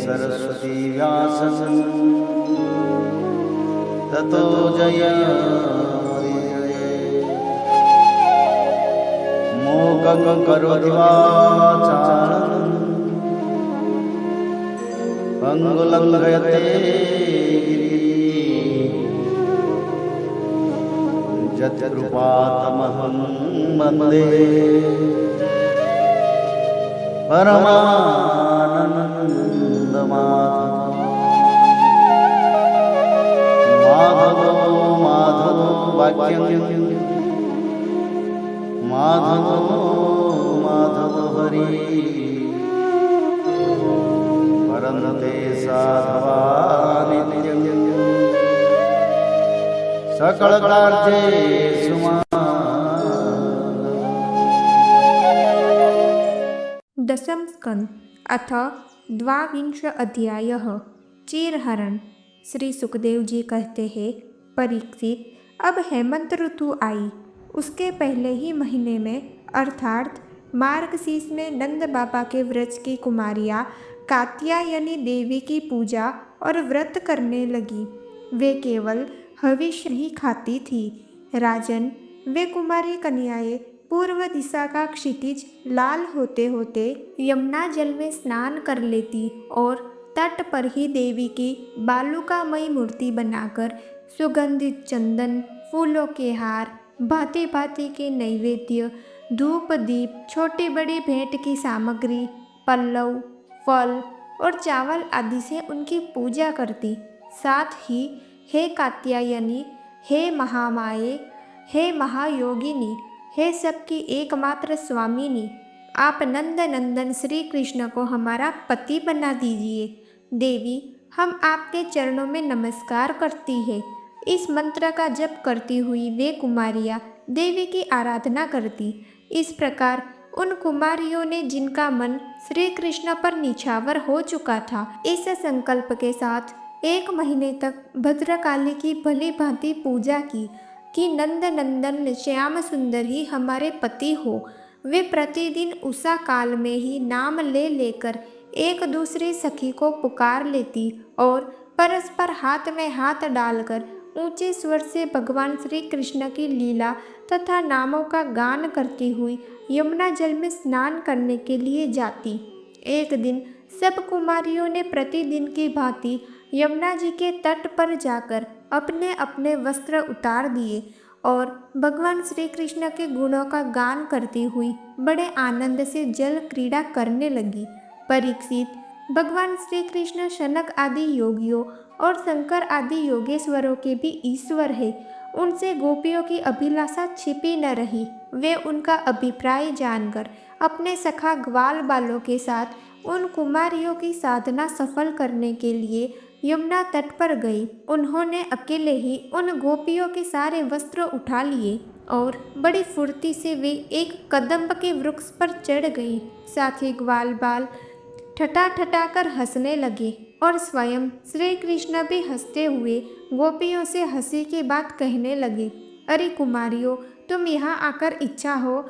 सरस्वती व्यासं ततो जयमुदीरये। मूकं करोति वाचालं पंगुलं लङ्घयते यत्कृपातमहं वन्दे परमानन्दमाधवो माधवो वाक्यं माधवो हरि परन्ते साधवा नित्यं सकलकार्येषु दशम स्कंद अथ द्वाविंश अध्यायः चीरहरण। श्री सुखदेव जी कहते हैं, परीक्षित, अब हेमंत ऋतु आई। उसके पहले ही महीने में अर्थात मार्गशीर्ष में नंद बाबा के व्रज की कुमारियाँ कात्यायनी देवी की पूजा और व्रत करने लगी। वे केवल हविष्य ही खाती थी। राजन, वे कुमारी कन्याएं पूर्व दिशा का क्षितिज लाल होते होते यमुना जल में स्नान कर लेती और तट पर ही देवी की बालुकामयी मूर्ति बनाकर सुगंधित चंदन, फूलों के हार, भांति भांति के नैवेद्य, धूप दीप, छोटी बड़ी भेंट की सामग्री, पल्लव, फल और चावल आदि से उनकी पूजा करती। साथ ही हे कात्यायनी, हे महामाये, हे महायोगिनी, हे सबकी एकमात्र स्वामिनी, आप नंद नंदन श्री कृष्ण को हमारा पति बना दीजिए। देवी, हम आपके चरणों में नमस्कार करती है। इस मंत्र का जप करती हुई वे कुमारियाँ देवी की आराधना करती। इस प्रकार उन कुमारियों ने, जिनका मन श्री कृष्ण पर निछावर हो चुका था, इस संकल्प के साथ 1 महीने तक भद्रकाली की भली भांति पूजा की कि नंद नंदन श्याम सुंदर ही हमारे पति हो। वे प्रतिदिन उषा काल में ही नाम ले लेकर एक दूसरी सखी को पुकार लेती और परस्पर हाथ में हाथ डालकर ऊंचे स्वर से भगवान श्री कृष्ण की लीला तथा नामों का गान करती हुई यमुना जल में स्नान करने के लिए जाती। एक दिन सब कुमारियों ने प्रतिदिन की भांति यमुना जी के तट पर जाकर अपने अपने वस्त्र उतार दिए और भगवान श्री कृष्ण के गुणों का गान करती हुई बड़े आनंद से जल क्रीड़ा करने लगी। परीक्षित, भगवान श्री कृष्ण शनक आदि योगियों और शंकर आदि योगेश्वरों के भी ईश्वर है। उनसे गोपियों की अभिलाषा छिपी न रही। वे उनका अभिप्राय जानकर अपने सखा ग्वाल बालों के साथ उन कुमारियों की साधना सफल करने के लिए यमुना तट पर गई। उन्होंने अकेले ही उन गोपियों के सारे वस्त्र उठा लिए और बड़ी फुर्ती से वे एक कदम्ब के वृक्ष पर चढ़ गई। साथी ग्वाल बाल ठटा ठटा कर हंसने लगे और स्वयं श्री कृष्ण भी हंसते हुए गोपियों से हंसी की बात कहने लगे। अरे कुमारियों, तुम यहाँ आकर इच्छा हो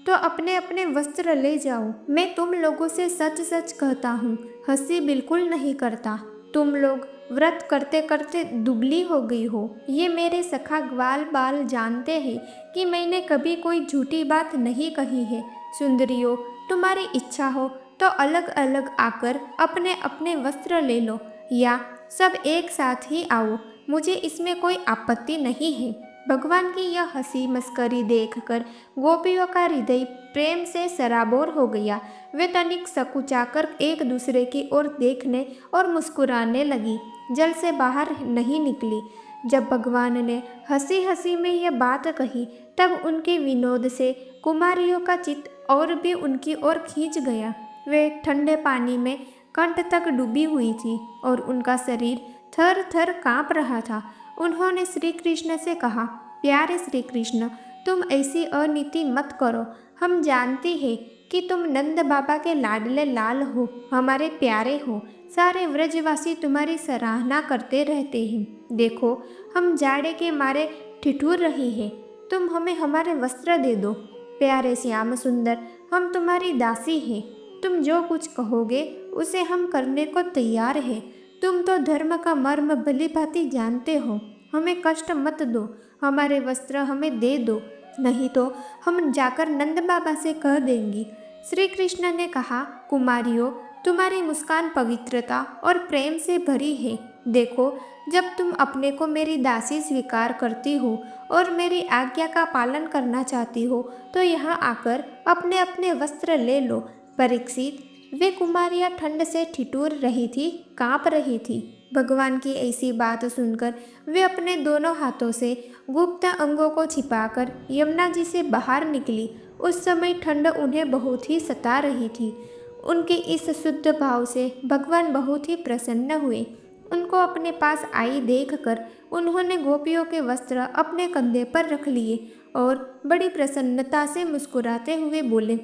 तो अपने अपने वस्त्र ले जाओ। मैं तुम लोगों से सच सच कहता हूँ, हंसी बिल्कुल नहीं करता। तुम लोग व्रत करते करते दुबली हो गई हो। ये मेरे सखा ग्वाल बाल जानते हैं कि मैंने कभी कोई झूठी बात नहीं कही है। सुंदरियों, तुम्हारी इच्छा हो तो अलग अलग आकर अपने अपने वस्त्र ले लो या सब एक साथ ही आओ, मुझे इसमें कोई आपत्ति नहीं है। भगवान की यह हंसी मस्करी देखकर गोपियों का हृदय प्रेम से सराबोर हो गया। वे तनिक सकुचाकर एक दूसरे की ओर देखने और मुस्कुराने लगी, जल से बाहर नहीं निकली। जब भगवान ने हंसी हंसी में यह बात कही तब उनके विनोद से कुमारियों का चित्त और भी उनकी ओर खींच गया। वे ठंडे पानी में कंठ तक डूबी हुई थी और उनका शरीर थर थर काँप रहा था। उन्होंने श्री कृष्ण से कहा, प्यारे श्री कृष्ण, तुम ऐसी अनीति मत करो। हम जानते हैं कि तुम नंद बाबा के लाडले लाल हो, हमारे प्यारे हो। सारे व्रजवासी तुम्हारी सराहना करते रहते हैं। देखो, हम जाड़े के मारे ठिठुर रही हैं। तुम हमें हमारे वस्त्र दे दो। प्यारे श्याम सुंदर, हम तुम्हारी दासी हैं। तुम जो कुछ कहोगे उसे हम करने को तैयार हैं। तुम तो धर्म का मर्म भली भांति जानते हो। हमें कष्ट मत दो, हमारे वस्त्र हमें दे दो, नहीं तो हम जाकर नंद बाबा से कह देंगी। श्री कृष्ण ने कहा, कुमारियों, तुम्हारी मुस्कान पवित्रता और प्रेम से भरी है। देखो, जब तुम अपने को मेरी दासी स्वीकार करती हो और मेरी आज्ञा का पालन करना चाहती हो तो यहाँ आकर अपने अपने वस्त्र ले लो। परीक्षित, वे कुमारियाँ ठंड से ठिठुर रही थी, कांप रही थी। भगवान की ऐसी बात सुनकर वे अपने दोनों हाथों से गुप्त अंगों को छिपाकर यमुना जी से बाहर निकली। उस समय ठंड उन्हें बहुत ही सता रही थी। उनके इस शुद्ध भाव से भगवान बहुत ही प्रसन्न हुए। उनको अपने पास आई देखकर उन्होंने गोपियों के वस्त्र अपने कंधे पर रख लिए और बड़ी प्रसन्नता से मुस्कुराते हुए बोले,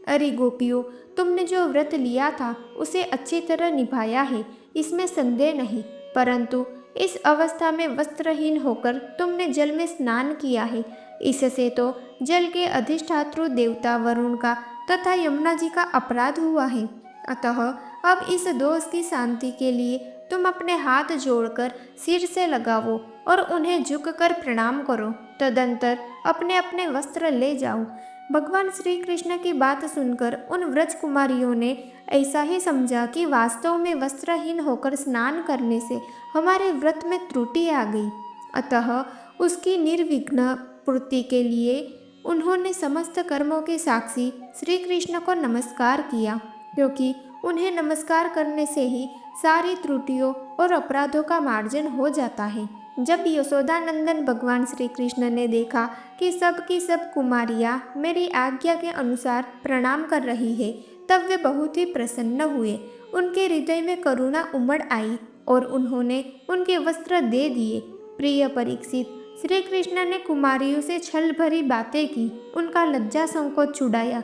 अरे गोपियों, तुमने जो व्रत लिया था उसे अच्छी तरह निभाया है, इसमें संदेह नहीं। परंतु इस अवस्था में वस्त्रहीन होकर तुमने जल में स्नान किया है। इससे तो जल के अधिष्ठातृ देवता वरुण का तथा यमुना जी का अपराध हुआ है। अतः अब इस दोष की शांति के लिए तुम अपने हाथ जोड़कर सिर से लगावो और उन्हें झुककर प्रणाम करो। तदंतर अपने अपने वस्त्र ले जाओ। भगवान श्री कृष्ण की बात सुनकर उन व्रज कुमारियों ने ऐसा ही समझा कि वास्तव में वस्त्रहीन होकर स्नान करने से हमारे व्रत में त्रुटि आ गई। अतः उसकी निर्विघ्न पूर्ति के लिए उन्होंने समस्त कर्मों के साक्षी श्री कृष्ण को नमस्कार किया, क्योंकि उन्हें नमस्कार करने से ही सारी त्रुटियों और अपराधों का मार्जन हो जाता है। जब यशोदानंदन भगवान श्री कृष्ण ने देखा कि सब की सब कुमारियाँ मेरी आज्ञा के अनुसार प्रणाम कर रही है, तब वे बहुत ही प्रसन्न हुए। उनके हृदय में करुणा उमड़ आई और उन्होंने उनके वस्त्र दे दिए। प्रिय परीक्षित, श्री कृष्ण ने कुमारियों से छल भरी बातें की, उनका लज्जा संकोच छुड़ाया,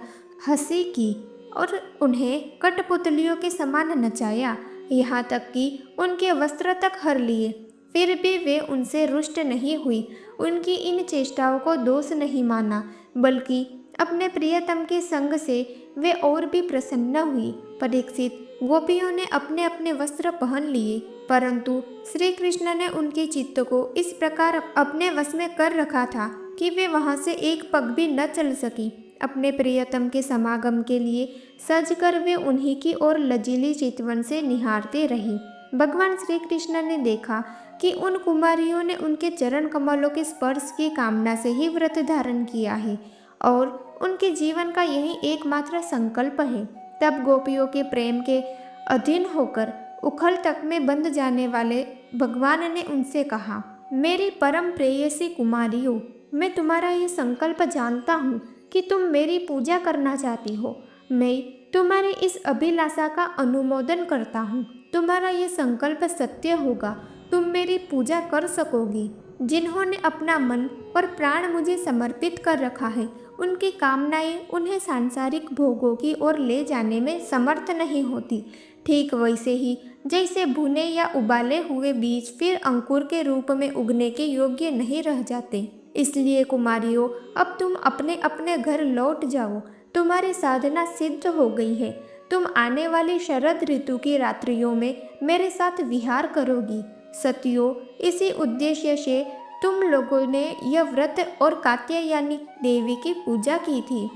हंसी की और उन्हें कठपुतलियों के समान नचाया, यहाँ तक कि उनके वस्त्र तक हर लिए। फिर भी वे उनसे रुष्ट नहीं हुई। उनकी इन चेष्टाओं को दोष नहीं माना, बल्कि अपने प्रियतम के संग से वे और भी प्रसन्न हुई। परीक्षित, गोपियों ने अपने अपने वस्त्र पहन लिए, परंतु श्री कृष्ण ने उनके चित्त को इस प्रकार अपने वश में कर रखा था कि वे वहां से एक पग भी न चल सकी। अपने प्रियतम के समागम के लिए सजकर वे उन्हीं की ओर लजीली चितवन से निहारते रही। भगवान श्री कृष्ण ने देखा कि उन कुमारियों ने उनके चरण कमलों के स्पर्श की कामना से ही व्रत धारण किया है और उनके जीवन का यही एकमात्र संकल्प है। तब गोपियों के प्रेम के अधीन होकर उखल तक में बंध जाने वाले भगवान ने उनसे कहा, मेरी परम प्रेयसी कुमारियों, मैं तुम्हारा ये संकल्प जानता हूँ कि तुम मेरी पूजा करना चाहती हो। मैं तुम्हारी इस अभिलाषा का अनुमोदन करता हूँ। तुम्हारा ये संकल्प सत्य होगा, तुम मेरी पूजा कर सकोगी। जिन्होंने अपना मन और प्राण मुझे समर्पित कर रखा है, उनकी कामनाएं उन्हें सांसारिक भोगों की ओर ले जाने में समर्थ नहीं होती। ठीक वैसे ही जैसे भुने या उबाले हुए बीज फिर अंकुर के रूप में उगने के योग्य नहीं रह जाते। इसलिए कुमारियों, अब तुम अपने अपने घर लौट जाओ। तुम्हारी साधना सिद्ध हो गई है। तुम आने वाली शरद ऋतु की रात्रियों में मेरे साथ विहार करोगी। सतियों, इसी उद्देश्य से तुम लोगों ने यह व्रत और कात्यायनी देवी की पूजा की थी।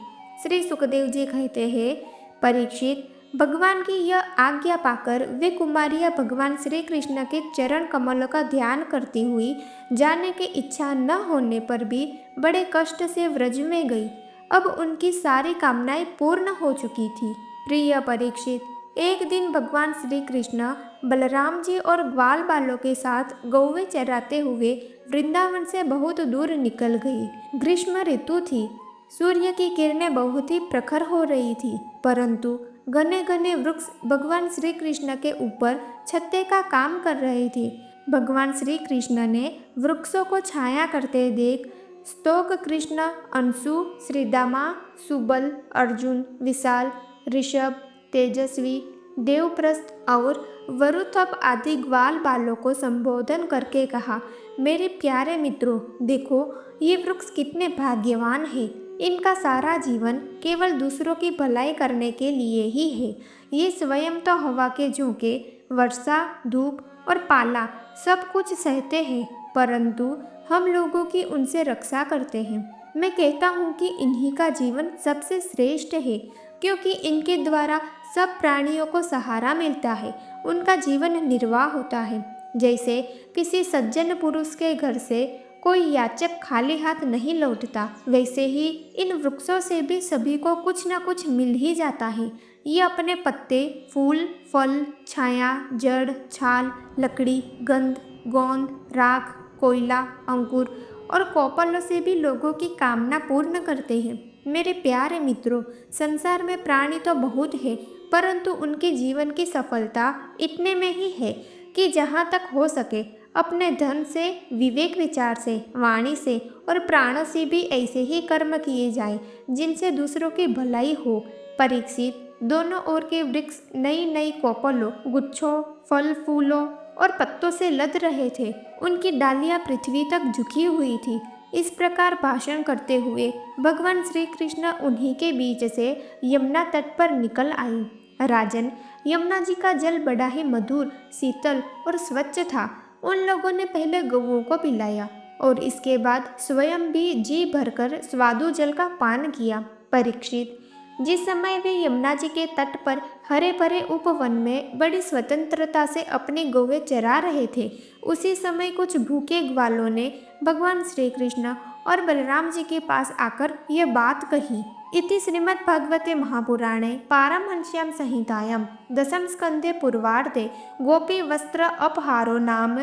श्री सुखदेव जी कहते हैं, परीक्षित, भगवान की यह आज्ञा पाकर वे कुमारियाँ भगवान श्री कृष्ण के चरण कमलों का ध्यान करती हुई जाने की इच्छा न होने पर भी बड़े कष्ट से व्रज में गई। अब उनकी सारी कामनाएं पूर्ण हो चुकी थी। प्रिय परीक्षित, एक दिन भगवान श्री कृष्ण बलराम जी और ग्वाल बालों के साथ गौवें चराते हुए वृंदावन से बहुत दूर निकल गई। ग्रीष्म ऋतु थी। सूर्य की किरणें बहुत ही प्रखर हो रही थी, परंतु घने घने वृक्ष भगवान श्री कृष्ण के ऊपर छत्ते का काम कर रहे थे। भगवान श्री कृष्ण ने वृक्षों को छाया करते देख स्तोक कृष्ण, अंशु, श्रीदामा, सुबल, अर्जुन, विशाल, ऋषभ, तेजस्वी, देवप्रस्थ और वरुथप आदि ग्वाल बालों को संबोधन करके कहा, मेरे प्यारे मित्रों, देखो ये वृक्ष कितने भाग्यवान हैं। इनका सारा जीवन केवल दूसरों की भलाई करने के लिए ही है। ये स्वयं तो हवा के झोंके, वर्षा, धूप और पाला सब कुछ सहते हैं, परंतु हम लोगों की उनसे रक्षा करते हैं। मैं कहता हूँ कि इन्हीं का जीवन सबसे श्रेष्ठ है, क्योंकि इनके द्वारा सब प्राणियों को सहारा मिलता है, उनका जीवन निर्वाह होता है। जैसे किसी सज्जन पुरुष के घर से कोई याचक खाली हाथ नहीं लौटता, वैसे ही इन वृक्षों से भी सभी को कुछ न कुछ मिल ही जाता है। ये अपने पत्ते, फूल, फल, छाया, जड़, छाल, लकड़ी, गंध, गोंद, राख, कोयला, अंकुर और कोपलों से भी लोगों की कामना पूर्ण करते हैं। मेरे प्यारे मित्रों, संसार में प्राणी तो बहुत है, परंतु उनके जीवन की सफलता इतने में ही है कि जहाँ तक हो सके अपने धन से, विवेक विचार से, वाणी से और प्राणों से भी ऐसे ही कर्म किए जाए जिनसे दूसरों की भलाई हो। परीक्षित, दोनों ओर के वृक्ष नई नई कोपलों, गुच्छों, फल फूलों और पत्तों से लद रहे थे। उनकी डालियां पृथ्वी तक झुकी हुई थी। इस प्रकार भाषण करते हुए भगवान श्री कृष्ण उन्हीं के बीच से यमुना तट पर निकल आए। राजन, यमुना जी का जल बड़ा ही मधुर, शीतल और स्वच्छ था। उन लोगों ने पहले गौओं को पिलाया और इसके बाद स्वयं भी जी भरकर स्वादु जल का पान किया। परीक्षित, जिस समय वे यमुना जी के तट पर हरे भरे उपवन में बड़ी स्वतंत्रता से अपनी गौएं चरा रहे थे, उसी समय कुछ भूखे ग्वालों ने भगवान श्री कृष्ण और बलराम जी के पास आकर यह बात कही। इति श्रीमद्भागवते महापुराणे पारमहंस्यां संहितायां दशम स्कंदे पूर्वार्धे गोपी वस्त्र अपहारो नाम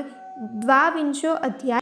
22 अध्याय।